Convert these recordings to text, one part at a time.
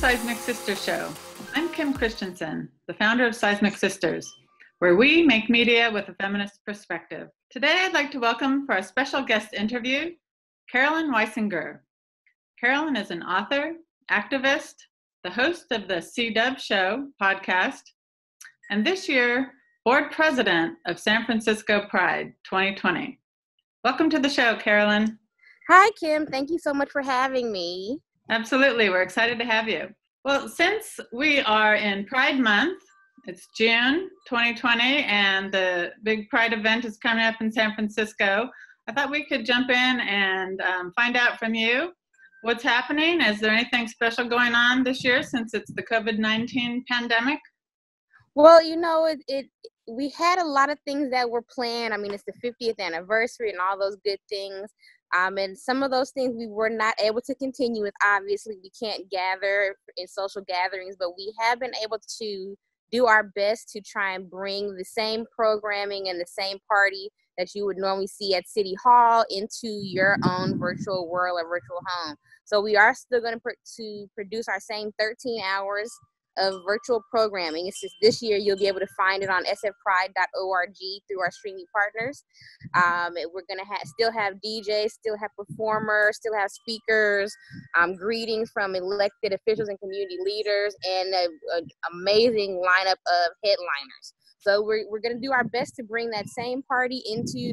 Seismic Sister Show. I'm Kim Christensen, the founder of Seismic Sisters, where we make media with a feminist perspective. Today, I'd like to welcome for a special guest interview, Carolyn Wysinger. Carolyn is an author, activist, the host of the C-Dubb Show podcast, and this year, board president of San Francisco Pride 2020. Welcome to the show, Carolyn. Hi, Kim. Thank you so much for having me. Absolutely. We're excited to have you. Well, since we are in Pride Month, it's June 2020, and the big Pride event is coming up in San Francisco, I thought we could jump in and find out from you what's happening. Is there anything special going on this year since it's the COVID-19 pandemic? Well, we had a lot of things that were planned. I mean, it's the 50th anniversary and all those good things. And some of those things we were not able to continue with. Obviously, we can't gather in social gatherings, but we have been able to do our best to try and bring the same programming and the same party that you would normally see at City Hall into your own virtual world or virtual home. So we are still going to produce our same 13 hours of virtual programming. It's just this year you'll be able to find it on sfpride.org through our streaming partners. We're going to still have DJs, still have performers, still have speakers, greetings from elected officials and community leaders, and an amazing lineup of headliners. So we're going to do our best to bring that same party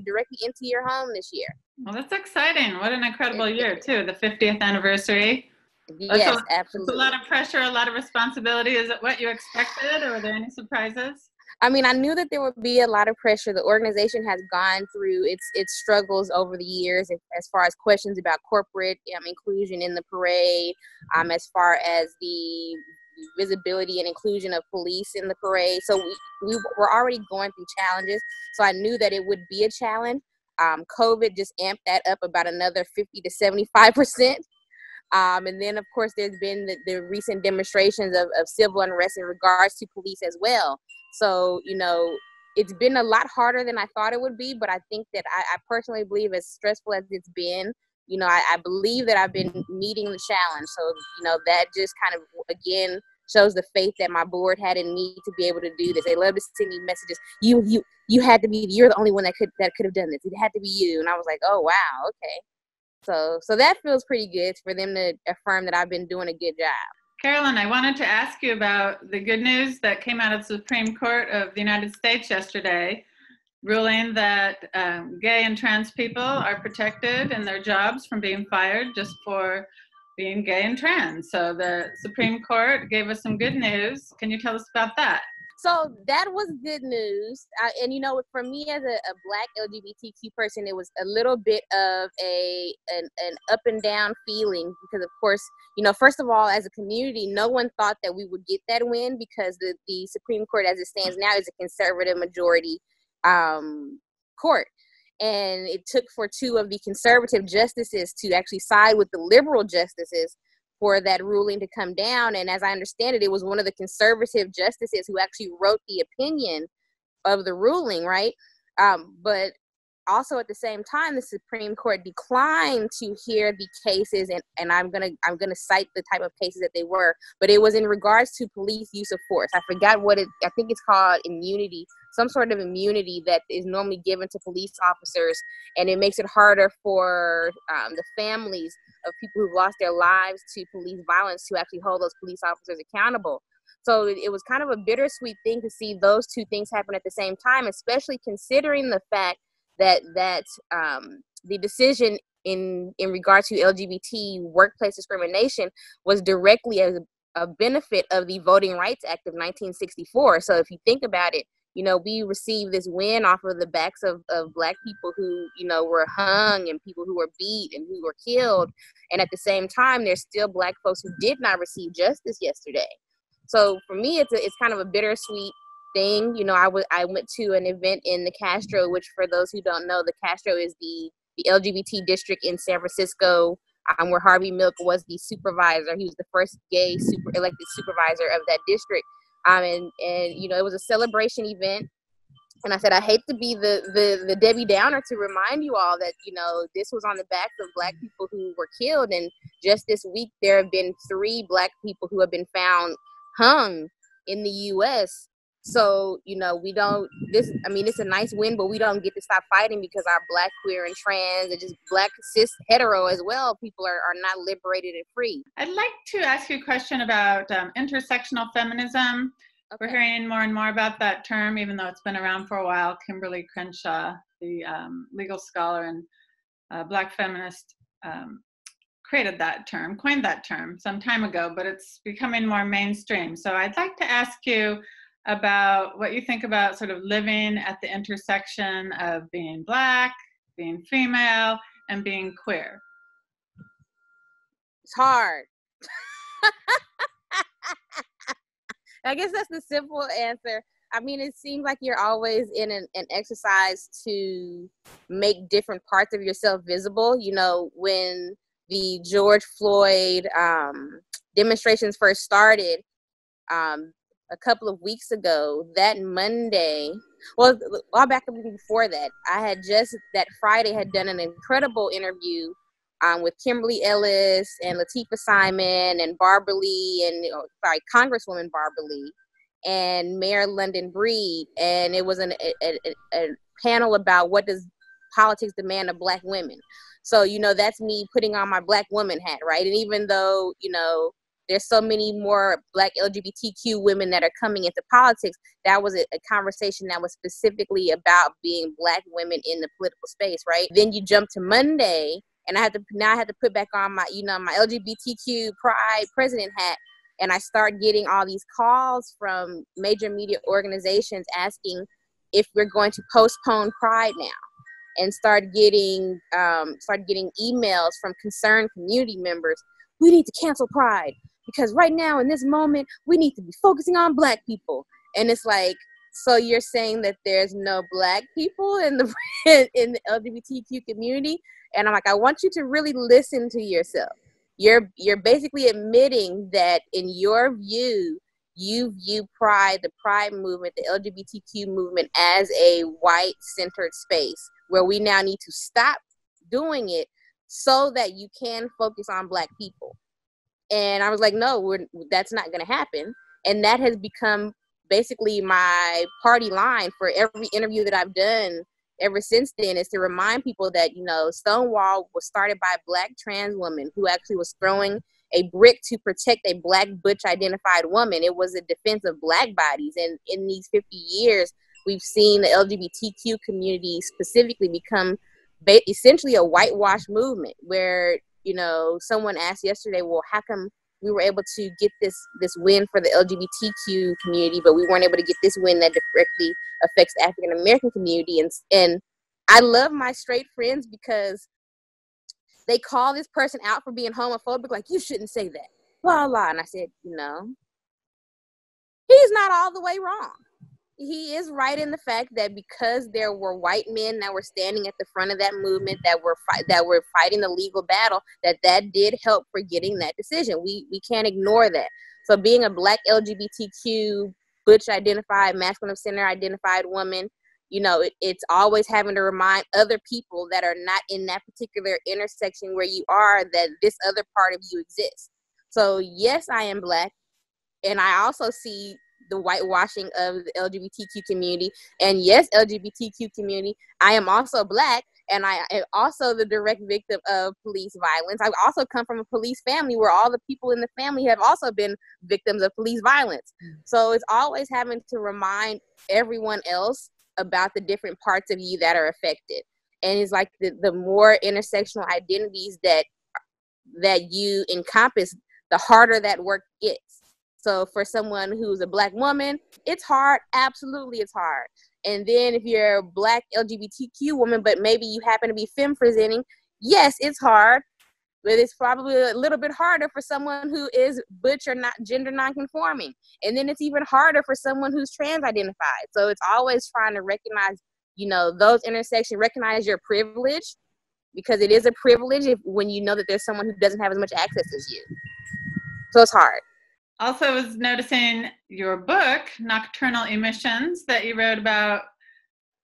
directly into your home this year. Well, that's exciting. What an incredible year, too. The 50th anniversary. Yes, absolutely. It's a lot of pressure, a lot of responsibility. Is it what you expected, or were there any surprises? I mean, I knew that there would be a lot of pressure. The organization has gone through its struggles over the years as far as questions about corporate inclusion in the parade, as far as the visibility and inclusion of police in the parade. So we were already going through challenges. So I knew that it would be a challenge. COVID just amped that up about another 50 to 75%. And then, of course, there's been the recent demonstrations of civil unrest in regards to police as well. So, it's been a lot harder than I thought it would be, but I think that I personally believe, as stressful as it's been, I believe that I've been meeting the challenge. So, that just kind of, again, shows the faith that my board had in me to be able to do this. They love to send me messages. You had to be, you're the only one that could have done this. It had to be you. And I was like, oh, wow, okay. So that feels pretty good for them to affirm that I've been doing a good job. Carolyn, I wanted to ask you about the good news that came out of the Supreme Court of the United States yesterday, ruling that gay and trans people are protected in their jobs from being fired just for being gay and trans. So the Supreme Court gave us some good news. Can you tell us about that? So that was good news. And, for me as a Black LGBTQ person, it was a little bit of an up and down feeling because, of course, first of all, as a community, no one thought that we would get that win because the Supreme Court, as it stands now, is a conservative majority court. And it took for two of the conservative justices to actually side with the liberal justices for that ruling to come down. And as I understand it, it was one of the conservative justices who actually wrote the opinion of the ruling, right? But also at the same time, the Supreme Court declined to hear the cases, and I'm gonna cite the type of cases that they were, but it was in regards to police use of force. I forgot I think it's called immunity, some sort of immunity that is normally given to police officers, and it makes it harder for the families of people who've lost their lives to police violence to actually hold those police officers accountable. So it was kind of a bittersweet thing to see those two things happen at the same time, especially considering the fact that the decision in regard to LGBT workplace discrimination was directly as a benefit of the Voting Rights Act of 1964. So if you think about it, we received this win off of the backs of Black people who, were hung and people who were beat and who were killed. And at the same time, there's still Black folks who did not receive justice yesterday. So for me, it's kind of a bittersweet thing. I went to an event in the Castro, which for those who don't know, the Castro is the LGBT district in San Francisco, where Harvey Milk was the supervisor. He was the first gay elected supervisor of that district. And it was a celebration event. And I said, I hate to be the Debbie Downer to remind you all that, you know, this was on the backs of Black people who were killed. And just this week, there have been 3 Black people who have been found hung in the U.S. So, you know, it's a nice win, but we don't get to stop fighting because our Black, queer, and trans, and just Black, cis, hetero as well, people are not liberated and free. I'd like to ask you a question about intersectional feminism. Okay. We're hearing more and more about that term, even though it's been around for a while. Kimberly Crenshaw, the legal scholar and Black feminist, coined that term some time ago, but it's becoming more mainstream. So I'd like to ask you about what you think about sort of living at the intersection of being Black, being female, and being queer. It's hard. I guess that's the simple answer. I mean, it seems like you're always in an exercise to make different parts of yourself visible. You know, when the George Floyd demonstrations first started a couple of weeks ago, that Monday, well, I'll back up even before that. I had just that Friday had done an incredible interview with Kimberly Ellis and Latifah Simon and Barbara Lee Congresswoman Barbara Lee and Mayor London Breed, and it was a panel about what does politics demand of Black women. So, you know, that's me putting on my Black woman hat, right? And even though, you know, there's so many more Black LGBTQ women that are coming into politics, that was a conversation that was specifically about being Black women in the political space, right? Then you jump to Monday, and I had to put back on my, you know, my LGBTQ Pride president hat, and I start getting all these calls from major media organizations asking if we're going to postpone Pride now, and start getting emails from concerned community members. We need to cancel Pride because right now in this moment we need to be focusing on Black people. And it's like, so you're saying that there's no Black people in the in the LGBTQ community? And I'm like, I want you to really listen to yourself. You're basically admitting that in your view, you view Pride, the Pride movement, the LGBTQ movement as a white-centered space where we now need to stop doing it so that you can focus on Black people. And I was like, no, that's not going to happen. And that has become basically my party line for every interview that I've done ever since then, is to remind people that, you know, Stonewall was started by a Black trans woman who actually was throwing a brick to protect a Black butch identified woman. It was a defense of Black bodies. And in these 50 years, we've seen the LGBTQ community specifically become essentially a whitewash movement where, you know, someone asked yesterday, well, how come we were able to get this win for the LGBTQ community, but we weren't able to get this win that directly affects the African American community? And I love my straight friends because they call this person out for being homophobic, like, you shouldn't say that, blah, blah. And I said, you know, he's not all the way wrong. He is right in the fact that because there were white men that were standing at the front of that movement, that were fighting the legal battle, that did help for getting that decision. We can't ignore that. So being a Black LGBTQ butch identified, masculine center identified woman, you know, it's always having to remind other people that are not in that particular intersection where you are, that this other part of you exists. So yes, I am Black, and I also see the whitewashing of the LGBTQ community. And yes, LGBTQ community, I am also Black, and I am also the direct victim of police violence. I also come from a police family where all the people in the family have also been victims of police violence. So it's always having to remind everyone else about the different parts of you that are affected. And it's like the more intersectional identities that you encompass, the harder that work gets. So for someone who's a Black woman, it's hard. Absolutely, it's hard. And then if you're a Black LGBTQ woman, but maybe you happen to be femme presenting, yes, it's hard. But it's probably a little bit harder for someone who is butch or not gender nonconforming. And then it's even harder for someone who's trans identified. So it's always trying to recognize, you know, those intersections, recognize your privilege, because it is a privilege when you know that there's someone who doesn't have as much access as you. So it's hard. Also, I was noticing your book, Nocturnal Emissions, that you wrote about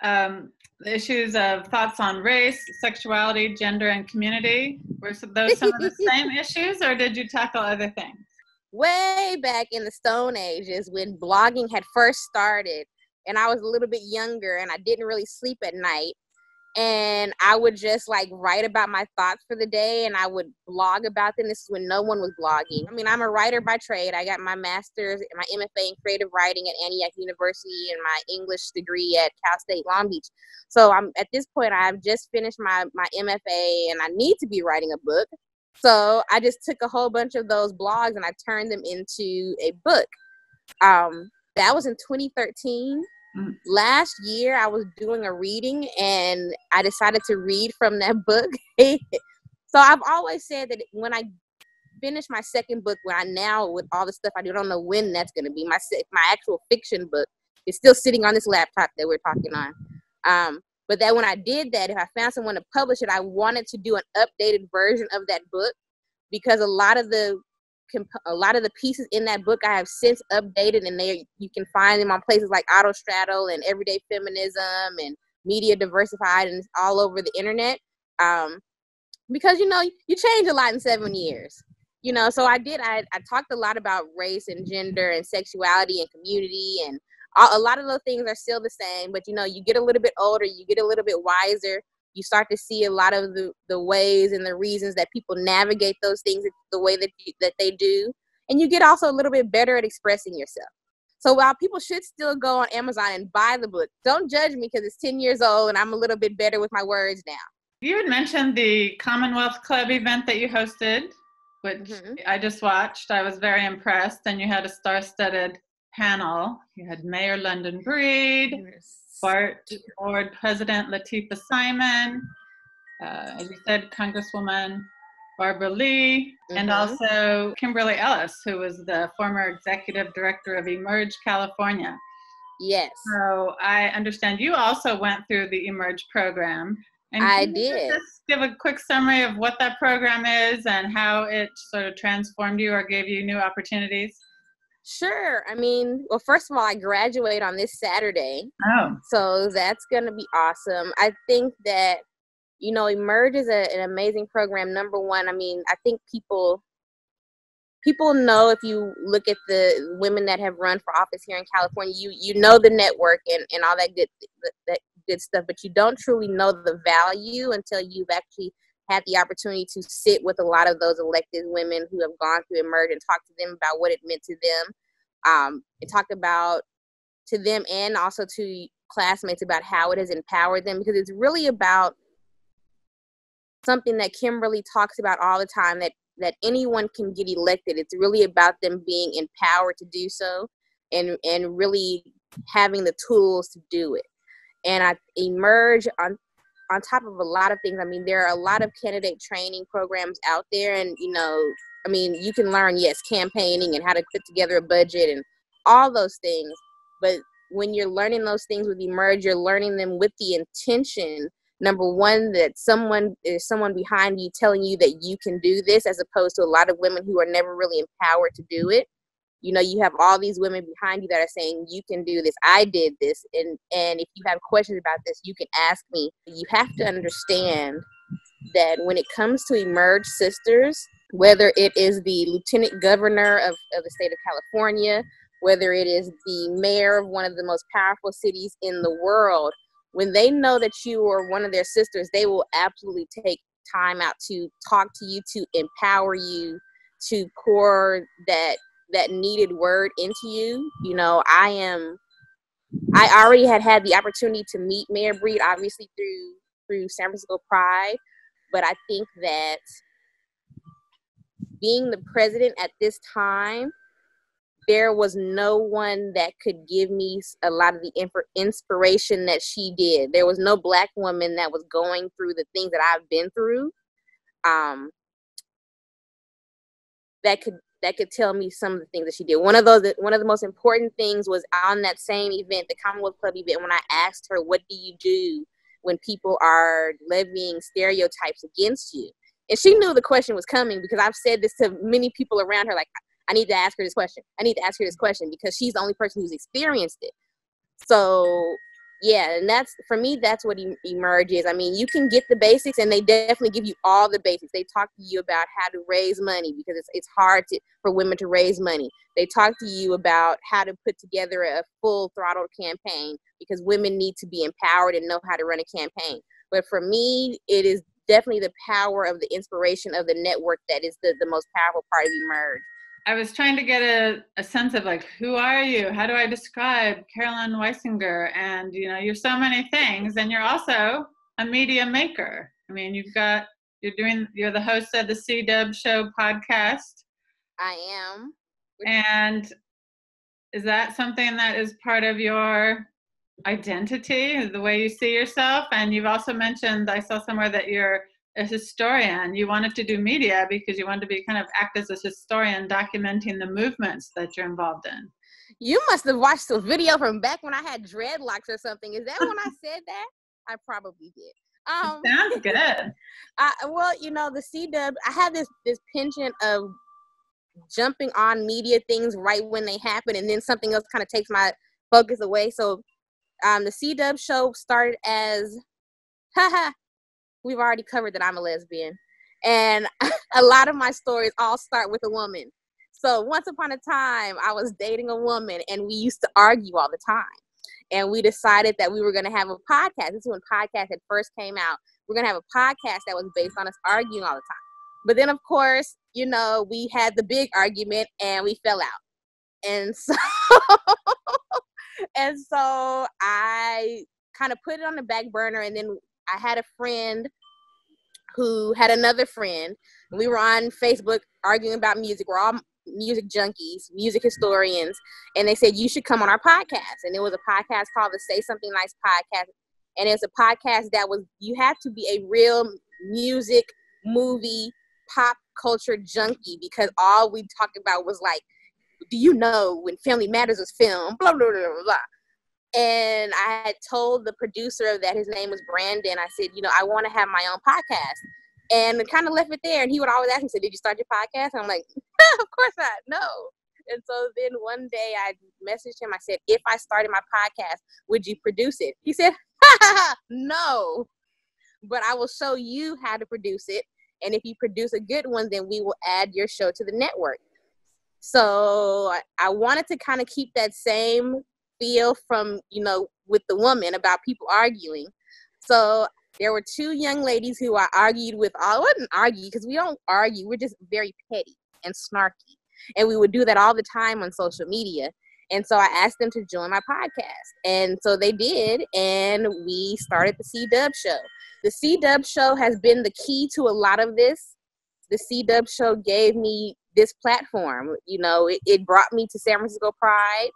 the issues of thoughts on race, sexuality, gender, and community. Were those some of the same issues, or did you tackle other things? Way back in the Stone Ages when blogging had first started, and I was a little bit younger and I didn't really sleep at night, and I would just like write about my thoughts for the day, and I would blog about them. This is when no one was blogging. I mean, I'm a writer by trade. I got my master's, my MFA in creative writing at Antioch University and my English degree at Cal State Long Beach. So I'm at this point, I've just finished my MFA and I need to be writing a book. So I just took a whole bunch of those blogs and I turned them into a book. That was in 2013. Last year, I was doing a reading and I decided to read from that book. So I've always said that when I finish my second book, when I now, with all the stuff I do, I don't know when that's going to be. My actual fiction book is still sitting on this laptop that we're talking on. But that when I did that, if I found someone to publish it, I wanted to do an updated version of that book, because a lot of the pieces in that book I have since updated, and you can find them on places like Autostraddle and Everyday Feminism and Media Diversified, and it's all over the internet. Because, you change a lot in 7 years. So I talked a lot about race and gender and sexuality and community, and a lot of those things are still the same, but you get a little bit older, you get a little bit wiser, you start to see a lot of the ways and the reasons that people navigate those things the way that they do, and you get also a little bit better at expressing yourself. So while people should still go on Amazon and buy the book, don't judge me because it's 10 years old and I'm a little bit better with my words now. You had mentioned the Commonwealth Club event that you hosted, which I just watched. I was very impressed, and you had a star-studded panel. You had Mayor London Breed, Board President Latifah Simon, as you said, Congresswoman Barbara Lee, and also Kimberly Ellis, who was the former executive director of Emerge California. Yes. So I understand you also went through the Emerge program. And I did. Just give a quick summary of what that program is and how it sort of transformed you or gave you new opportunities. Sure. I mean, well, first of all, I graduate on this Saturday. Oh. So that's going to be awesome. I think that, Emerge is an amazing program. Number one, I mean, I think people know, if you look at the women that have run for office here in California, you know the network and all that good stuff, but you don't truly know the value until you've actually had the opportunity to sit with a lot of those elected women who have gone through Emerge and talk to them about what it meant to them, and talk about to them and also to classmates about how it has empowered them, because it's really about something that Kimberly talks about all the time, that anyone can get elected. It's really about them being empowered to do so and really having the tools to do it. And I Emerge on top of a lot of things. I mean, there are a lot of candidate training programs out there, and I mean, you can learn, yes, campaigning and how to put together a budget and all those things. But when you're learning those things with Emerge, you're learning them with the intention, number one, that there's someone behind you telling you that you can do this, as opposed to a lot of women who are never really empowered to do it. You have all these women behind you that are saying, you can do this, I did this, and if you have questions about this, you can ask me. You have to understand that when it comes to Emerge Sisters, whether it is the lieutenant governor of the state of California, whether it is the mayor of one of the most powerful cities in the world, when they know that you are one of their sisters, they will absolutely take time out to talk to you, to empower you, to pour that needed word into you. I already had the opportunity to meet Mayor Breed, obviously through San Francisco Pride, but I think that being the president at this time, there was no one that could give me a lot of the inspiration that she did. There was no Black woman that was going through the things that I've been through, that could tell me some of the things that she did. One of the most important things was on that same event, the Commonwealth Club event, when I asked her, what do you do when people are levying stereotypes against you? And she knew the question was coming, because I've said this to many people around her, like, I need to ask her this question. I need to ask her this question, because she's the only person who's experienced it. So Yeah, and that's, for me, that's what Emerge is. I mean, you can get the basics, and they definitely give you all the basics. They talk to you about how to raise money, because it's hard for women to raise money. They talk to you about how to put together a full throttle campaign, because women need to be empowered and know how to run a campaign. But for me, it is definitely the power of the inspiration of the network that is the most powerful part of Emerge. I was trying to get a sense of, like, who are you? How do I describe Carolyn Wysinger? And, you know, you're so many things, and you're also a media maker. I mean, you're the host of the C-Dubb Show podcast. I am. And is that something that is part of your identity, the way you see yourself? And you've also mentioned, I saw somewhere, that you're a historian. You wanted to do media because you wanted to be kind of act as a historian, documenting the movements that you're involved in. You must have watched a video from back when I had dreadlocks or something. Is that when I said that? I probably did. Sounds good. Well, you know, the C-Dubb, I have this penchant of jumping on media things right when they happen, and then something else kind of takes my focus away. So the C-Dubb Show started as, we've already covered that I'm a lesbian, and a lot of my stories all start with a woman. So once upon a time, I was dating a woman, and we used to argue all the time. And we decided that we were going to have a podcast. This is when podcasts had first came out. We're going to have a podcast that was based on us arguing all the time. But then, of course, you know, we had the big argument, and we fell out. And so, and so I kind of put it on the back burner, and then I had a friend who had another friend. We were on Facebook arguing about music. We're all music junkies, music historians, and they said, you should come on our podcast. And it was a podcast called the Say Something Nice podcast. And it's a podcast that was, you have to be a real music, movie, pop culture junkie, because all we talked about was like, do you know when Family Matters was filmed? Blah, blah, blah, blah, blah. And I had told the producer of that, his name was Brandon, I said, you know, I want to have my own podcast. And kind of left it there. And he would always ask me, did you start your podcast? And I'm like, of course not, no. And so then one day I messaged him. I said, if I started my podcast, would you produce it? He said, no, but I will show you how to produce it. And if you produce a good one, then we will add your show to the network. So I wanted to kind of keep that same feel from, you know, with the woman about people arguing. So there were two young ladies who I argued with. I wouldn't argue because we don't argue. We're just very petty and snarky. And we would do that all the time on social media. And so I asked them to join my podcast. And so they did. And we started the C-Dubb Show. The C-Dubb Show has been the key to a lot of this. The C-Dubb Show gave me this platform. You know, it brought me to San Francisco Pride.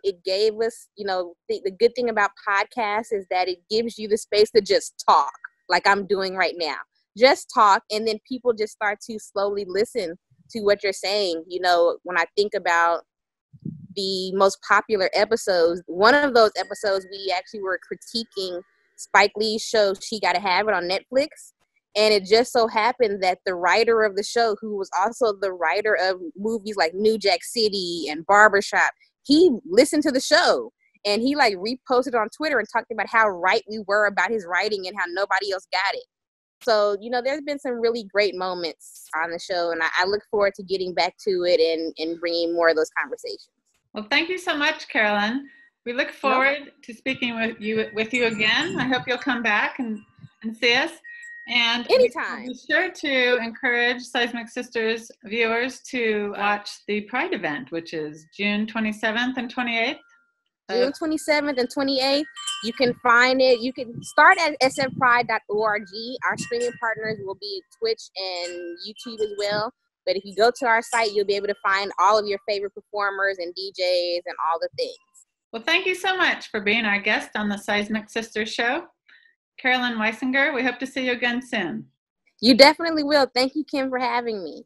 It gave us, you know, the good thing about podcasts is that it gives you the space to just talk like I'm doing right now. Just talk, and then people just start to slowly listen to what you're saying. You know, when I think about the most popular episodes, one of those episodes, we actually were critiquing Spike Lee's show, She Gotta Have It, on Netflix. And it just so happened that the writer of the show, who was also the writer of movies like New Jack City and Barbershop, he listened to the show, and he like reposted on Twitter and talked about how right we were about his writing and how nobody else got it. So, you know, there's been some really great moments on the show, and I look forward to getting back to it and bringing more of those conversations. Well, thank you so much, Carolyn. We look forward to speaking with you again. I hope you'll come back and see us. And anytime. Be sure to encourage Seismic Sisters viewers to watch the Pride event, which is June 27th and 28th. June 27th and 28th. You can find it. You can start at sfpride.org. Our streaming partners will be Twitch and YouTube as well. But if you go to our site, you'll be able to find all of your favorite performers and DJs and all the things. Well, thank you so much for being our guest on the Seismic Sisters show. Carolyn Wysinger, we hope to see you again soon. You definitely will. Thank you, Kim, for having me.